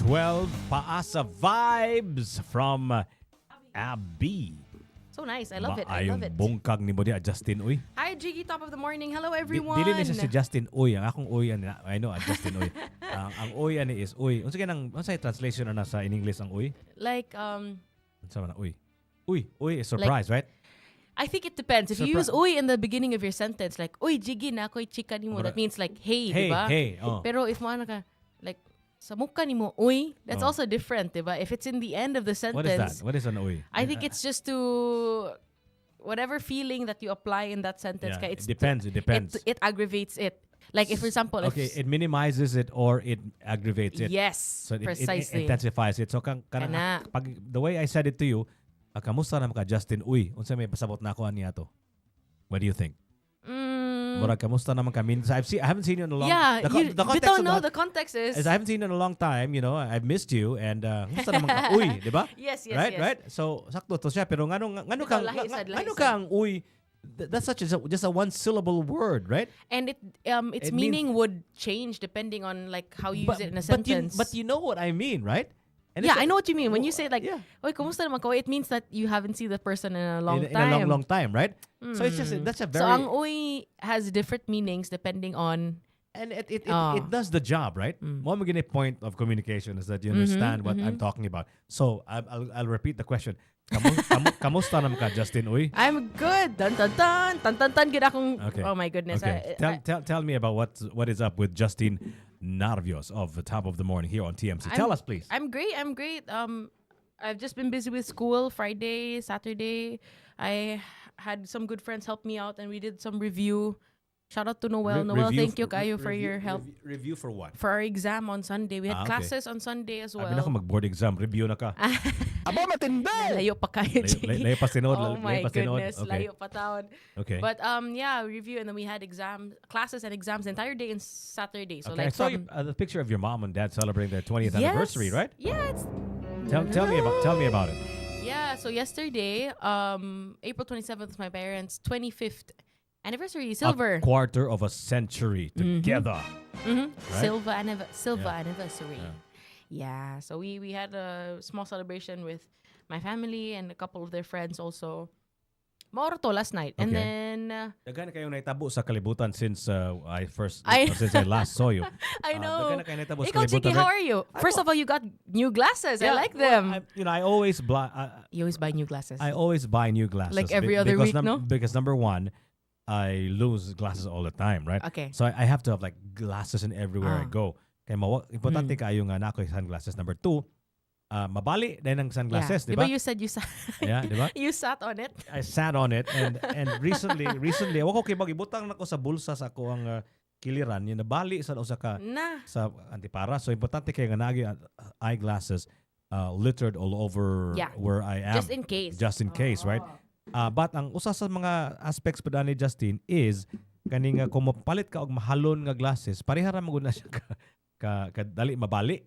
12 Paasa Vibes from Abby. So nice. I love it. I Maayong love it. bungkag ni mo diya, Justin Uy. Hi, Jiggy. Top of the morning. Hello, everyone. Dili ni siya si Justin Uy. Ang akong Uy, I know, Justin Uy. Ang Uy ani is Uy. Unsa kanang translation na sa in English ang Uy? Like, Unsa man Uy? Uy is surprise, right? I think it depends. If you use uy in the beginning of your sentence, like, uy, Jiggy, na ako'y chika ni mo, that means like, hey, diba? Hey. Pero if mo ka, like, sa mukha ni mo, uy, that's also different, diba? If it's in the end of the sentence. What is that? What is an Uy? I think it's just to, whatever feeling that you apply in that sentence. Yeah, It depends. It aggravates it. Like, if for example, it minimizes it or it aggravates it. Yes, So precisely. it intensifies it. So Kana. the way I said it to you, kamusta naman ka Justin Uy? Unsa may pasabot na ako niya to? What do you think? Murag kamusta naman ka? I haven't seen you in a long Yeah, the you context don't of know. that The context is I haven't seen you in a long time, you know. I've missed you and kamusta naman ka? Uy, di ba? Yes. Right? So sakto to siya pero ngano Ikaw, lahi ngano sad. ka ang uy? That's just a one syllable word, right? And its It meaning would change depending on like how you use it in a sentence. But you know what I mean, right? And yeah, it's I know what you mean. When you say like, yeah. oy, kumusta naman ko? It means that you haven't seen the person in a long in time. a long time, right? So it's just that's a very So ang uy has different meanings depending on and it does the job, right? One point of communication is that you understand what I'm talking about. So I'll repeat the question. Kamusta naman ka, Justin Uy? I'm good. Dun dun dun dun dun dun. Gid akong, Okay. oh my goodness. Okay. Tell me about what is up with Justin Narvios of the Top of the Morning here on TMC. Tell us, please. I'm great. I've just been busy with school. Friday, Saturday, I had some good friends help me out, and we did some review. Shout out to Noel. Noel, thank you kayo for your help. Review for what? For our exam on Sunday. We had Okay. classes on Sunday as well. Sabi na ko mag-board exam. Review na ka. Aba, matindi! Layo pa kayo, Layo pa sinod. Oh my layo pa sinod. goodness, Okay. layo pa taon. Okay. But yeah, review, and then we had classes and exams the entire day and Saturday. So Okay, I like saw the picture of your mom and dad celebrating their 20th Yes. anniversary, right? Yeah, it's Tell me about it. yeah. So yesterday, April 27th, was my parents' 25th anniversary, silver. A quarter of a century together. Right? Silver anniversary. Yeah. So we had a small celebration with my family and a couple of their friends also. Mauro to last night, and Okay. then Daghan kayo naitabo sa kalibutan since since I last saw you. I know. Daghan na kayo naitabo sa Ikaw, Chiki, kalibutan. how are you? First of all, you got new glasses. I like them. I always You always buy new glasses. I always buy new glasses. Like every other because week, no? Because number one, I lose glasses all the time, right? Okay. So I have to have like glasses in everywhere I go. Kaya importante kayo nga na ako yung sunglasses. Number two, mabali din ng sunglasses, di ba? You said you sat. Yeah, di ba? You sat on it. I sat on it and recently wako kay ibutang nako sa bulsa sa ako ang kiliran yung nabali sa usa ka Nah. sa antipara. So importante kay nga naagi eyeglasses littered all over Yeah. where I am. Just in case. Just in case, right? But ang usa sa mga aspects pa ni Justin is kaning kung mapalit ka og mahalon nga glasses, parehara mo na siya ka dali mabali.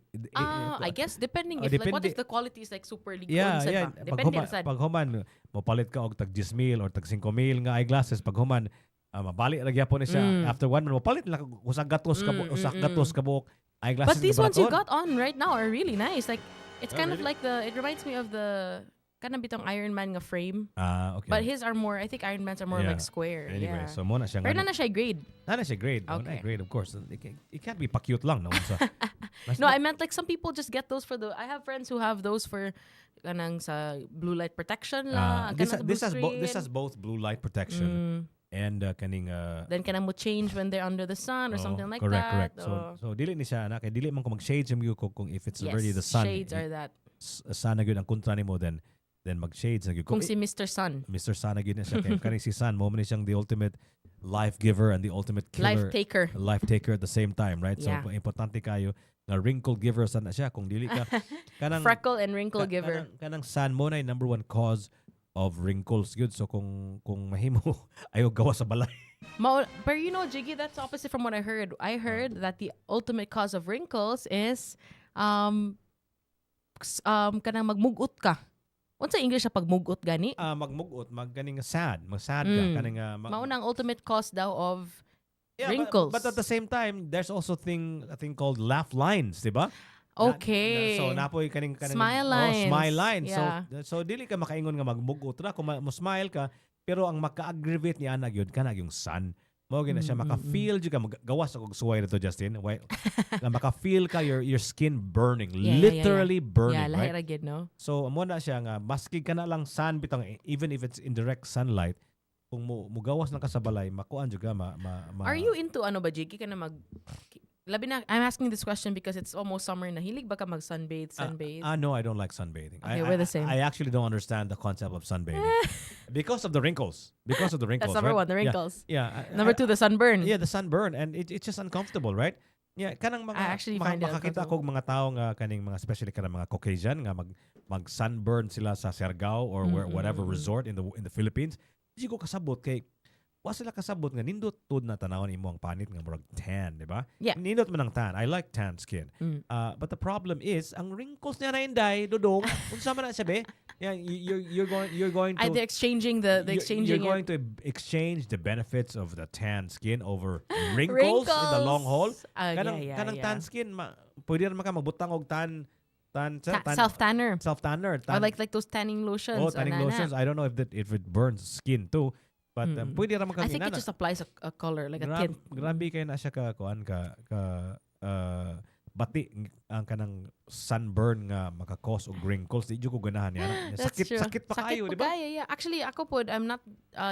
I guess depending if like what if the quality is like super league Yeah. Depende sa Pag human mapalit ka og tag 10,000 or tag 5,000 nga eyeglasses, pag human mabali ra gyapon ni siya. After one man mapalit lang usag gatos ka buok eyeglasses. But these nga ones you baraton. got on right now are really nice. Like it's Oh, kind of really? like it reminds me of the kind of bitong Iron Man nga frame. Okay. But his are more, I think Iron Man's are more Yeah. like square. Anyway, yeah. so mo na siya Pero na siya grade. na siya grade. Okay. Grade, of course. It can't be pa-cute lang. No, so, No, I meant like some people just get those for I have friends who have those for kanang sa blue light protection la. this kanang sa blue this screen. has both blue light protection and kaning Then kanang mo change when they're under the sun or something like correct. that. So dili ni siya na kay dili man ko mag-shades yung kung if it's yes, already the sun. shades are that. Sana gyud ang kontra nimo then mag-shades na gyud. Kung si Mr. Sun. Mr. Sana gyud na siya kay kaning si Sun mo man siyang the ultimate life giver and the ultimate killer. Life taker. At the same time, right? Yeah. So importante kayo na wrinkle giver sana siya kung dili ka kanang Freckle and wrinkle giver. Kanang sun mo na yung number one cause of wrinkles good. So kung mahimo ayaw gawa sa balay. But you know, Jiggy, that's opposite from what I heard. I heard that the ultimate cause of wrinkles is kanang magmugot ka. Unsa English sa pagmugot gani? Magmugot, magganing sad ka kaning Maunang ultimate cause daw of yeah, wrinkles. But at the same time, there's also a thing called laugh lines, di ba? Okay. So napoy kaning Smile lines. smile line. Yeah. So dili ka makaingon nga magmugot ra kung mo smile ka, pero ang maka-aggravate niya na gyud kana yung sun. Mao gina siya maka-feel jud ka gawas og suway dito Justin. Why nga maka-feel ka your skin burning, literally burning, Yeah, right? lahi ra gyud, no? So amo na siya nga maski ka na lang sun bitang even if it's indirect sunlight, kung mo gawas na ka sa balay, makuan jud ka Are you into ano ba, Jiggy? Ka na labi na, I'm asking this question because it's almost summer na. Hilig ba ka mag-sunbathe? No, I don't like sunbathing. Okay, we're the same. I actually don't understand the concept of sunbathing because of the wrinkles. Because of the wrinkles. That's number right? one, the wrinkles. Yeah. Number two, the sunburn. Yeah, the sunburn, and it's just uncomfortable, right? Yeah, kanang mga I actually find it makakita ko mga tao nga kaning mga especially kanang mga Caucasian nga mag sunburn sila sa Siargao or whatever resort in the Philippines. Di ko kasabot kay wa sila kasabot nga nindot tud na tanawon imo ang panit nga murag tan, di ba? Yeah. Nindot man ang tan. I like tan skin. But the problem is ang wrinkles niya na inday dodong unsa man na sabi? Yeah, you're going to They're exchanging the you're going to exchange the benefits of the tan skin over wrinkles in the long haul. Kanang tan skin pwede ra man ka magbutang og self-tanner. Or like those tanning lotions. Tanning lotions. I don't know if it burns skin too. But pwede ra man I think it just applies a color, like a tint. Grabe kay na siya ka bati ang kanang sunburn nga maka-cause og wrinkles. Di ko ganahan yan. Sakit pa kayo, di ba? Yeah. Actually, ako po, I'm not,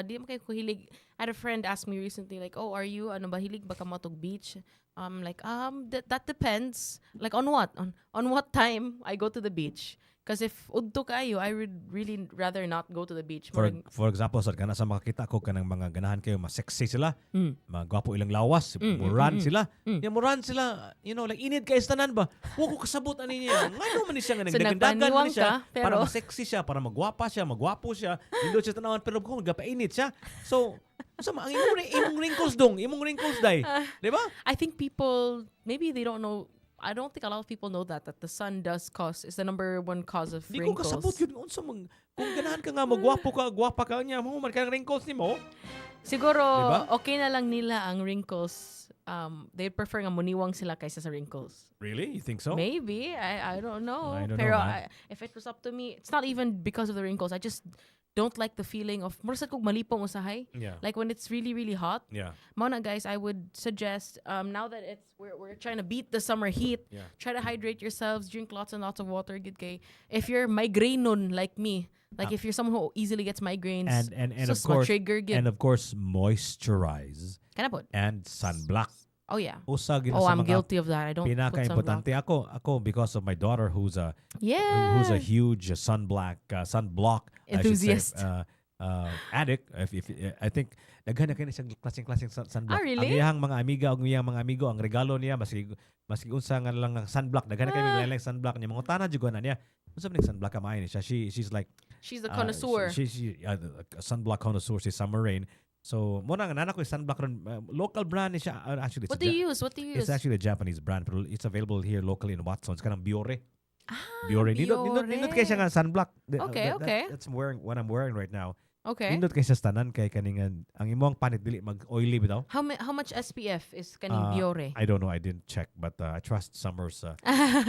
di mo kayo hilig. I had a friend ask me recently, like, oh, are you, hilig ba ka mo tog beach? Like, that depends. Like, on what? On what time I go to the beach? Because if udto kayo, I would really rather not go to the beach. For example, sa makakita ko kanang mga ganahan kayo, mas sexy sila, magwapo ilang lawas, muran sila. Yeah, muran sila, like inid kayo tanan ba? Huwag ko kasabot ani niya. Ngano man ni siya nga nagdagandagan man siya para mas sexy siya, para magwapa siya, magwapo siya. Hindi siya tanawan pero kung gapainit siya. So, ang imong wrinkles imong wrinkles day. Di ba? I think people, maybe they don't know. I don't think a lot of people know that the sun does is the number one cause of wrinkles. Di ko kasabot yun. Kung ganahan ka nga, gwapa ka niya, mo man ka wrinkles ni mo. Siguro, diba? Okay na lang nila ang wrinkles. They prefer nga muniwang sila kaysa sa wrinkles. Really? You think so? Maybe. I don't know. I don't Pero know, if it was up to me, it's not even because of the wrinkles. I just don't like the feeling of murasad kog malipong usahay. Yeah. Like when it's really, really hot. Yeah. Mona guys, I would suggest now that we're trying to beat the summer heat, try to hydrate yourselves, drink lots and lots of water, good kay. If you're migrainon like me, like if you're someone who easily gets migraines, and so of course trigger and of course moisturize Kanapod. and sunblock. Oh yeah. Usag I'm guilty of that. I don't put sunblock. Pinaka-importante ako because of my daughter who's a huge sunblock enthusiast. Addict. If I think daghan na kay siyang klaseng sunblock. Really? Ang iyang mga amigo, ang regalo niya maski unsa nga lang ng sunblock. Daghan na kay nilang sunblock niya. Mga utana jud na niya. Unsa man sunblock ka maayo niya. She's like she's the connoisseur. She's a sunblock connoisseur. She's Summer Rain. So, muna nga nanak ko yung sunblock ron. Local brand niya. Actually, What do you use? It's actually a Japanese brand, but it's available here locally in Watson. It's kanang Biore. Biore. Nindot kayo siya nga sunblock. Okay. That's what I'm wearing right now. Okay. Nindot kayo siya tanan kay kaningan ang imong panit dili mag-oily bitaw. How much SPF is kaning Biore? I don't know. I didn't check, but I trust Summer's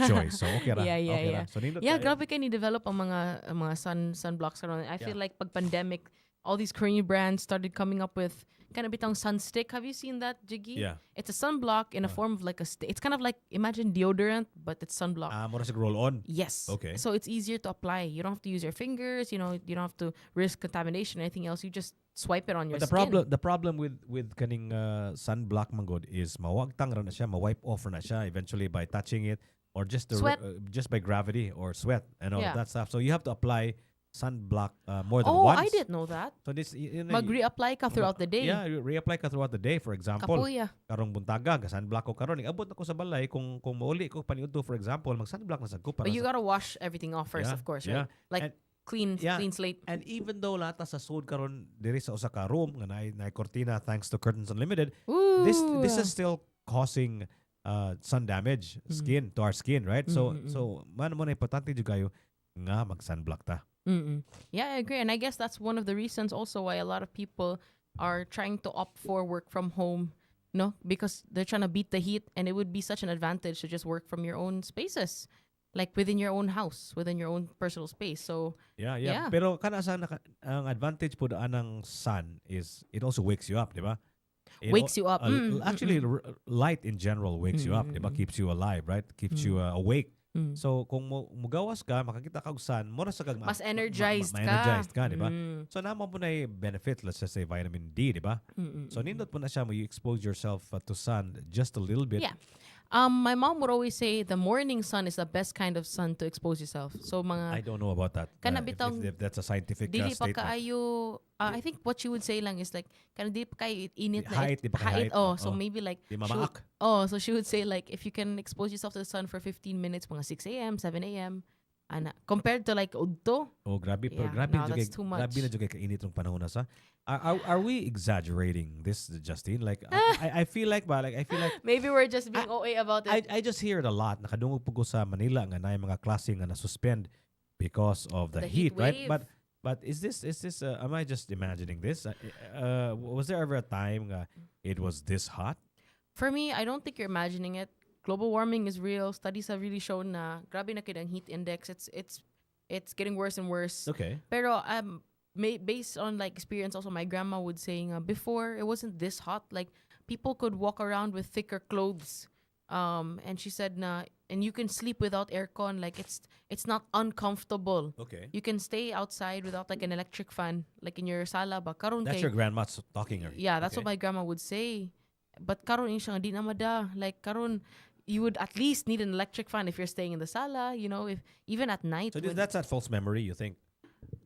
choice. So okay ra. Yeah. So nindot grabe kay ni develop ang mga sunblocks karon. I feel like pag pandemic, all these Korean brands started coming up with kind of bitang sun stick. Have you seen that, Jiggy? Yeah. It's a sunblock in a form of like a stick. It's kind of like, imagine deodorant, but it's sunblock. Mura sig roll on. Yes. Okay. So it's easier to apply. You don't have to use your fingers. You don't have to risk contamination or anything else. You just swipe it on your skin. The problem with kaning sunblock manggod is mawagtang ra na siya, ma-wipe off ra na siya eventually by touching it or just just by gravity or sweat and all that stuff. So you have to apply sunblock more than once. I didn't know that. So this mag-reapply ka throughout the day. Yeah, reapply ka throughout the day. For example, Kapuya. karong buntaga, sunblock ko karon, abot na ko sa balay kung mauli ko paniudto for example, mag-sunblock na sa ko para. But you gotta wash everything off first, of course, right? Like clean slate. And even though lata sa sud karon diri sa usa ka room nga naay cortina thanks to Curtains Unlimited, this is still causing sun damage to our skin, right? So man mo na importante jud kayo nga mag-sunblock ta. Yeah, I agree. And I guess that's one of the reasons also why a lot of people are trying to opt for work from home no, because they're trying to beat the heat, and it would be such an advantage to just work from your own spaces, like within your own house, within your own personal space. So Yeah. yeah. Pero kana sa ang advantage po daan ng sun is it also wakes you up, di ba? Wakes you up. Actually, light in general wakes you up, di ba? Keeps you alive, right? Keeps you awake. So kung mugawas ka, makakita ka og sun, mura sa kag Mas energized ka. energized ka, di ba? So naman po na benefit, let's just say vitamin D, di ba? So nindot po na siya mo you expose yourself to sun just a little bit. Yeah. My mom would always say the morning sun is the best kind of sun to expose yourself. So mga I don't know about that. Kana If bitong that's a scientific dili pa statement. kaayo I think what she would say lang is like kana dili pa kayo init na Height, di pa kay height. so maybe like Di she mamaak. so she would say like if you can expose yourself to the sun for 15 minutes mga 6 a.m., 7 a.m. ana compared to like udto. Oh, grabe. Pero Yeah, grabe no, that's too much. Grabe na jud kay kainit ng panahon na sa. Are we exaggerating this, Justine? Like, I feel like Maybe we're just being OA about it. I just hear it a lot. Nakadungog po ko sa Manila nga na mga klase nga na-suspend because of the heat, right? wave. But is this am I just imagining this? Was there ever a time it was this hot? For me, I don't think you're imagining it. Global warming is real. Studies have really shown na grabe na kid ang heat index. It's getting worse and worse. Okay. Pero based on like experience, also my grandma would say before it wasn't this hot. Like people could walk around with thicker clothes. And she said and you can sleep without aircon. Like it's not uncomfortable. Okay. You can stay outside without like an electric fan, like in your sala ba. Karon That's kay, your grandma talking. yeah, that's okay. what my grandma would say. But karon in siya nga, di na mada. Like karon you would at least need an electric fan if you're staying in the sala, if even at night. So when- that's that false memory, you think?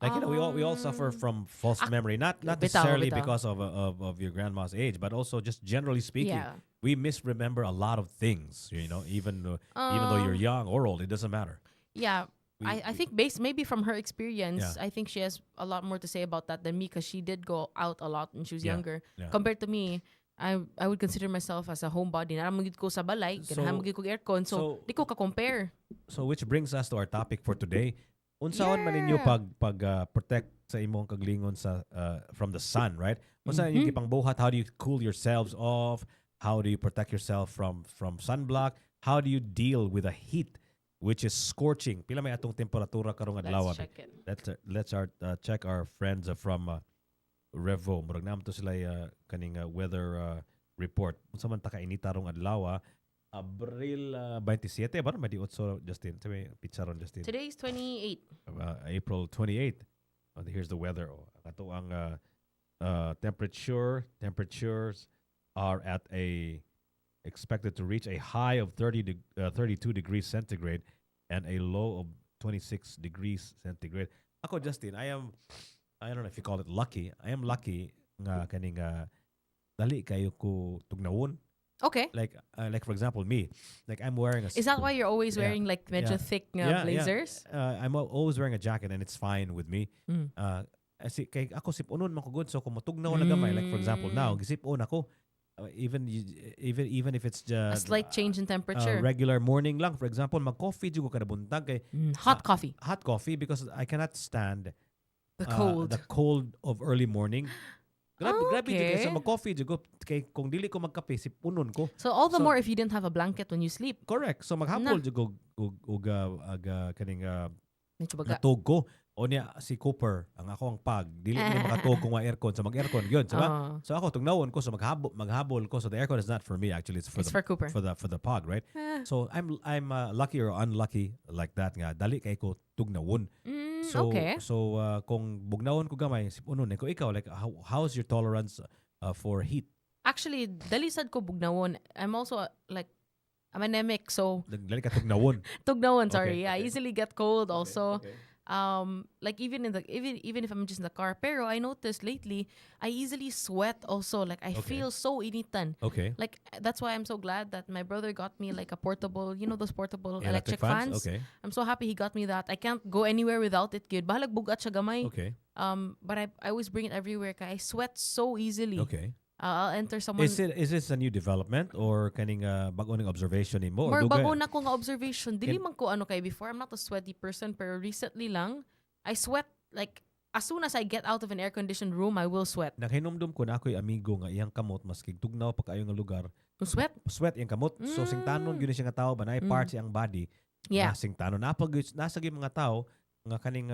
Like we all suffer from false memory, not bitaw, necessarily bitaw. because of your grandma's age, but also just generally speaking, Yeah. we misremember a lot of things. Even though you're young or old, it doesn't matter. Yeah. I think based maybe from her experience, Yeah. I think she has a lot more to say about that than me because she did go out a lot when she was Yeah, younger. yeah. Compared to me, I would consider myself as a homebody. Naramagid ko sa balay, ganahamagid ko aircon, so di ko ka-compare. So which brings us to our topic for today. Unsaon man ninyo pag protect sa imong kaglingon sa from the sun, right? Unsa yung gipangbuhat? How do you cool yourselves off? How do you protect yourself from sunblock? How do you deal with the heat which is scorching? Pila may atong temperatura karong adlaw? Let's check it. Let's check our friends from Revo. Murag naman to sila kaning weather report. Unsa man ta kainita rong adlaw? Abril 27 ba may diotso, Justin? Sabi pizzaron, Justin. Today's 28. April 28. Here's the weather. Ato ang temperatures are at expected to reach a high of 32 degrees centigrade and a low of 26 degrees centigrade. Ako, Justin, I don't know if you call it lucky. I am lucky nga kaning dali kayo ko tugnawon. Okay. Like for example, me. Like I'm wearing a Is that why you're always Yeah. wearing like medyo Yeah. thick Yeah, blazers? I'm always wearing a jacket and it's fine with me. Kay ako sipunon man ko good, so kung matugnaw na gamay, like for example now gisipon ako, even if it's A just slight change in temperature. regular morning lang, for example mag-coffee jud ko kada buntag kay Hot coffee. hot coffee because I cannot stand The cold. the cold of early morning. Grabe jud kay Okay. sa mag-coffee jud ko kay kung dili ko magkape sipunon ko. So all the So- more if you didn't have a blanket when you sleep. Correct. So maghapon jud ko og kaning Medyo baga. natog ko. O niya si Cooper, ang ako ang pag. Dili niya makatog kung aircon. So mag-aircon yun, diba? So ako tugnawon ko, so maghabol ko. So the aircon is not for me actually. It's for It's for Cooper. for the pog, right? So I'm lucky or unlucky like that nga. Dali kay ko tugnawon. So Okay. so kung bugnawon ko gamay, sipunon ko ikaw like how's your tolerance for heat? Actually, dalisad ko bugnawon. I'm also I'm anemic, so Dali ka tugnawon. tugnawon, Okay, sorry. I okay. easily get cold also. Okay. Like even if I'm just in the car. Pero I noticed lately, I easily sweat also. Like I Okay. feel so initan. Okay. Like that's why I'm so glad that my brother got me like a portable, those portable Electric electric fans? fans. Okay. I'm so happy he got me that. I can't go anywhere without it, kid. Bahalag bugat siya gamay. Okay. But I always bring it everywhere. Kaya I sweat so easily. Okay. I'll enter someone. Is this a new development or kaning bago ning observation nimo or More dugay? bago na ko nga observation. Dili man ko ano kay before. I'm not a sweaty person, pero recently lang, I sweat like as soon as I get out of an air-conditioned room, I will sweat. Naghinumdum ko na ako'y amigo nga iyang kamot maski tugnaw pa kayo nga lugar. Sweat? Sweat iyang kamot. So singtanon gyud siya nga tao ba na parts iyang body. Yeah. Na singtanon nasa gyud mga tao nga kaning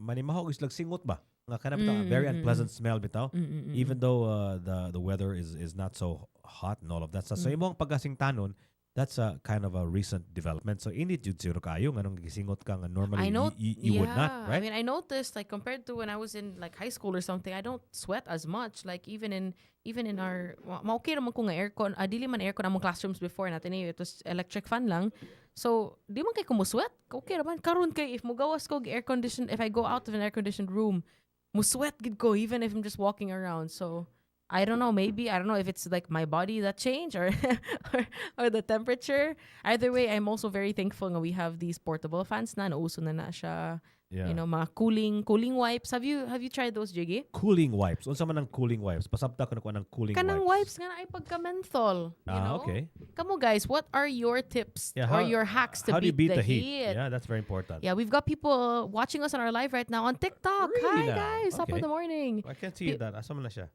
manimahog is singot ba. Nga kana bitaw very unpleasant smell bitaw. Even though the weather is not so hot and all of that. So imong pagkasingtanon, that's a kind of a recent development. So init jud zero kayo nganong gisingot ka nga normally you would not, right? I mean, I noticed like compared to when I was in like high school or something, I don't sweat as much. Like even in our okay naman ko nga aircon, dili man aircon among classrooms before natin it was electric fan lang. So di man kay ko mo sweat. Okay naman karon kay if mo gawas ko air condition, if I go out of an air conditioned room, mo sweat gid ko even if I'm just walking around. So I don't know, maybe, I don't know if it's like my body that changed or or the temperature. Either way, I'm also very thankful that we have these portable fans na nauso na siya. Yeah. You know, mga cooling wipes. Have you tried those, Jiggy? Cooling wipes. Unsa man ang cooling wipes? Pasabta ko na ko ng cooling Kanang wipes. wipes nga na ay pagka-menthol. You know? Okay. Come on, guys. What are your tips or your hacks to how do you beat the heat? Yeah, that's very important. Yeah, we've got people watching us on our live right now on TikTok. Really Hi, now? guys. Top of Okay. the morning. I can't see that. Asa man na siya?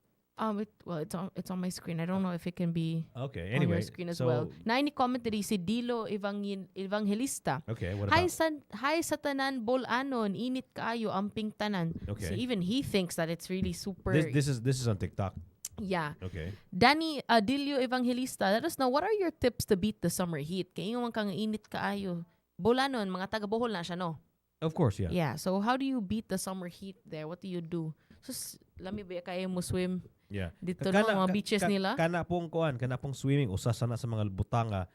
It's on my screen. I don't know if it can be Okay. on Anyway, your screen as so, well. Na ini comment diri si Dilo Evangelista. Okay, what Hi about? hi sa tanan bol-anon, init kaayo amping tanan. Okay. So even he thinks that it's really super. This is on TikTok. Yeah. Okay. Danny Adilio Evangelista, let us know what are your tips to beat the summer heat? Kay man kang init kaayo. Bol-anon, mga taga Bohol na siya, no? Of course, yeah. Yeah. So how do you beat the summer heat there? What do you do? So lami ba kayo mo swim? Yeah. Dito no, mga beaches nila. Kana pong swimming usa sana sa mga butanga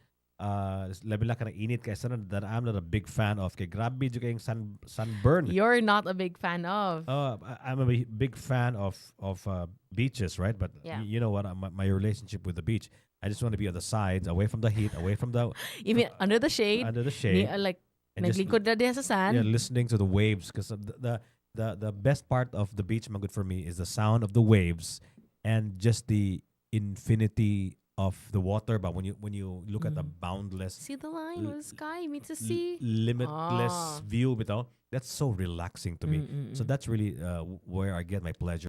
labi lang ka ng init kay sana that I'm not a big fan of kay grabe jud kayong sunburn. You're not a big fan of. I'm a big fan of beaches, right? But Yeah. you know what my relationship with the beach, I just want to be on the sides, away from the heat, away from the Even under the shade. under the shade. Like and just- naglingkod na diha sa sand. Yeah, listening to the waves because the best part of the beach, good for me, is the sound of the waves and just the infinity of the water. But when you look at the boundless, See the line with the sky meets the sea. limitless view, bitaw, that's so relaxing to me. So that's really where I get my pleasure.